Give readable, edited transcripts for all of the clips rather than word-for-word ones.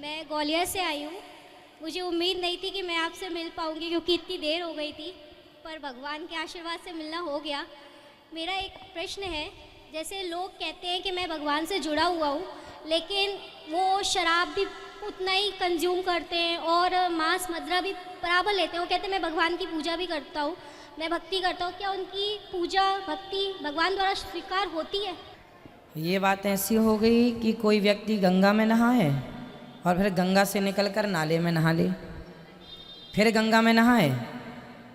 मैं ग्वालियर से आई हूँ। मुझे उम्मीद नहीं थी कि मैं आपसे मिल पाऊँगी क्योंकि इतनी देर हो गई थी, पर भगवान के आशीर्वाद से मिलना हो गया। मेरा एक प्रश्न है, जैसे लोग कहते हैं कि मैं भगवान से जुड़ा हुआ हूँ, लेकिन वो शराब भी उतना ही कंज्यूम करते हैं और मांस मदिरा भी बराबर लेते हैं। वो कहते हैं मैं भगवान की पूजा भी करता हूँ, मैं भक्ति करता हूँ। क्या उनकी पूजा भक्ति भगवान द्वारा स्वीकार होती है? ये बात ऐसी हो गई कि कोई व्यक्ति गंगा में नहाए और फिर गंगा से निकलकर नाले में नहा ले, फिर गंगा में नहाए,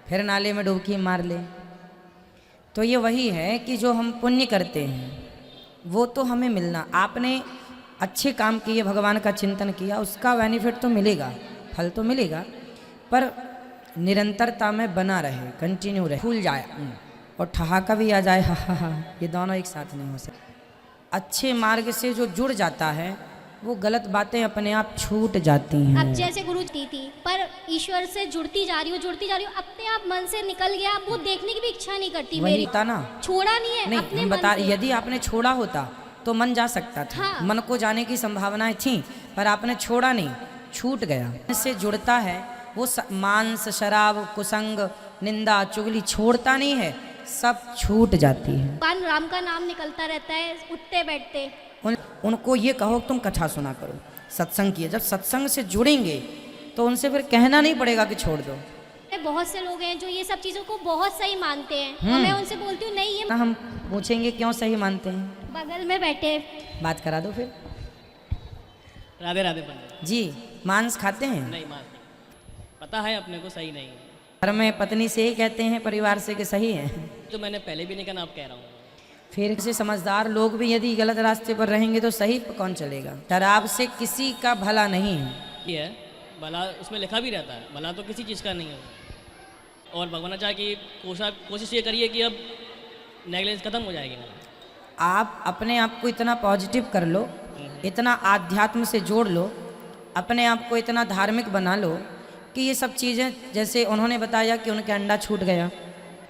फिर नाले में डुबकी मार ले। तो ये वही है कि जो हम पुण्य करते हैं वो तो हमें मिलना, आपने अच्छे काम किए, भगवान का चिंतन किया, उसका बेनिफिट तो मिलेगा, फल तो मिलेगा, पर निरंतरता में बना रहे, कंटिन्यू रहे। भूल जाए और ठहाका भी आ जाए, हा हा हा, ये दोनों एक साथ नहीं हो सकते। अच्छे मार्ग से जो जुड़ जाता है वो गलत बातें अपने आप छूट जाती हैं। अब जैसे गुरु जी थी, पर ईश्वर से जुड़ती जा रही हूँ, अपने आप मन से निकल गया, अब वो देखने की भी इच्छा नहीं करती मेरी। था ना, छोड़ा नहीं है नहीं अपने हम मन बता, से। यदि आपने छोड़ा होता तो मन जा सकता था। हाँ। मन को जाने की संभावनाएं थी, पर आपने छोड़ा नहीं, छूट गया। इससे जुड़ता है वो मांस शराब कुसंग निंदा चुगली छोड़ता नहीं है, सब छूट जाती है। भगवान राम का नाम निकलता रहता है उठते बैठते। उनको ये कहो तुम कथा सुना करो, सत्संग किए। जब सत्संग से जुड़ेंगे तो उनसे फिर कहना नहीं पड़ेगा कि छोड़ दो। बहुत से लोग हैं जो ये सब चीजों को बहुत सही मानते हैं और मैं उनसे बोलती हूँ नहीं, ये हम पूछेंगे क्यों सही मानते हैं, बगल में बैठे बात करा दो फिर। राधे राधे पंडित जी, मांस खाते हैं? नहीं, मांस नहीं, पता है अपने को सही नहीं है। घर में पत्नी से ही कहते हैं, परिवार से कि सही है? तो मैंने पहले भी नहीं कहा, अब कह रहा हूँ। फिर से समझदार लोग भी यदि गलत रास्ते पर रहेंगे तो सही कौन चलेगा? शराब से किसी का भला नहीं है। ये है भला, उसमें लिखा भी रहता है, भला तो किसी चीज़ का नहीं है। और भगवान चाहे कि कोशिश ये करिए कि अब नेगलेंस खत्म हो जाएगी। आप अपने आप को इतना पॉजिटिव कर लो, इतना आध्यात्म से जोड़ लो, अपने आप को इतना धार्मिक बना लो कि ये सब चीज़ें, जैसे उन्होंने बताया कि उनके अंडा छूट गया,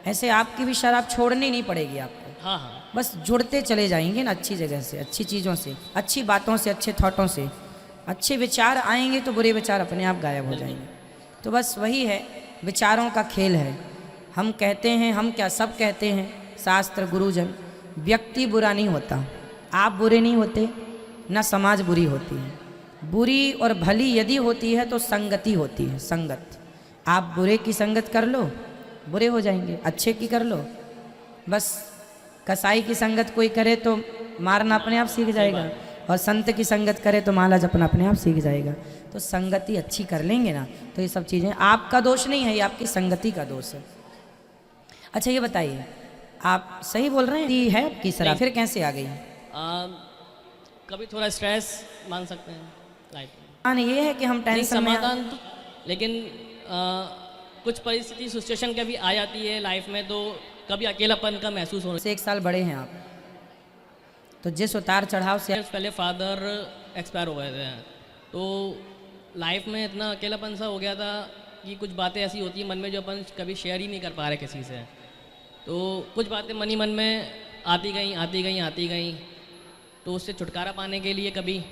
ऐसे आपकी भी शराब छोड़नी नहीं पड़ेगी आपको। हाँ हाँ, बस जुड़ते चले जाएंगे ना, अच्छी जगह से, अच्छी चीज़ों से, अच्छी बातों से, अच्छे थॉटों से। अच्छे विचार आएंगे तो बुरे विचार अपने आप गायब हो जाएंगे। तो बस वही है, विचारों का खेल है। हम कहते हैं, हम क्या सब कहते हैं, शास्त्र गुरुजन, व्यक्ति बुरा नहीं होता, आप बुरे नहीं होते, ना समाज बुरी होती है। बुरी और भली यदि होती है तो संगति होती है, संगत। आप बुरे की संगत कर लो, बुरे हो जाएंगे, अच्छे की कर लो। बस कसाई की संगत कोई करे तो मारना अपने आप सीख जाएगा, और संत की संगत करे तो माला जपना अपने आप सीख जाएगा। तो संगति अच्छी कर लेंगे ना तो ये सब चीज़ें आपका दोष नहीं है, ये आपकी संगति का दोष है। अच्छा ये बताइए, आप सही बोल रहे हैं, ये है आपकी शराब, फिर कैसे आ गई? कभी थोड़ा स्ट्रेस मान सकते हैं लाइफ में। हाँ, ये है कि हम टेंशन में, समाधान तो, लेकिन कुछ परिस्थिति सिचुएशन कभी आ जाती है लाइफ में, तो कभी अकेलापन का महसूस होने से 1 साल बड़े हैं आप, तो जिस उतार चढ़ाव से पहले फादर एक्सपायर हो गए थे, तो लाइफ में इतना अकेलापन सा हो गया था कि कुछ बातें ऐसी होती हैं मन में जो अपन कभी शेयर ही नहीं कर पा रहे किसी से। तो कुछ बातें मन ही मन में आती गई, तो उससे छुटकारा पाने के लिए कभी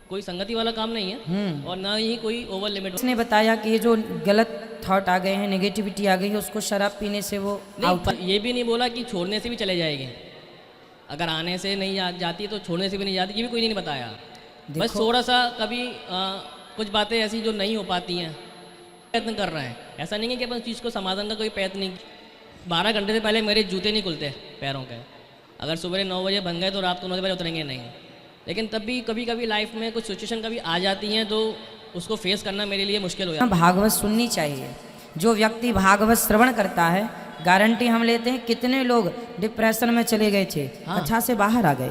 कोई संगति वाला काम नहीं है और ना ही कोई ओवर लिमिट। उसने बताया कि ये जो गलत थॉट आ गए हैं, नेगेटिविटी आ गई है, उसको शराब पीने से वो आउट। ये भी नहीं बोला कि छोड़ने से भी चले जाएंगे, अगर आने से नहीं जाती तो छोड़ने से भी नहीं जाती, ये भी कोई नहीं बताया। बस थोड़ा सा कभी कुछ बातें ऐसी जो नहीं हो पाती हैं, प्रयत्न कर रहे हैं। ऐसा नहीं है कि अपन चीज़ को समाधान का कोई प्रयत्न नहीं। 12 घंटे से पहले मेरे जूते नहीं खुलते पैरों के, अगर सुबह 9 बजे बन गए तो रात को 9 बजे उतरेंगे नहीं। लेकिन तब भी कभी कभी लाइफ में कुछ सिचुएशन कभी आ जाती हैं तो उसको फेस करना मेरे लिए मुश्किल हो जाता है। भागवत सुननी चाहिए। जो व्यक्ति भागवत श्रवण करता है, गारंटी हम लेते हैं, कितने लोग डिप्रेशन में चले गए थे, अच्छा से बाहर आ गए।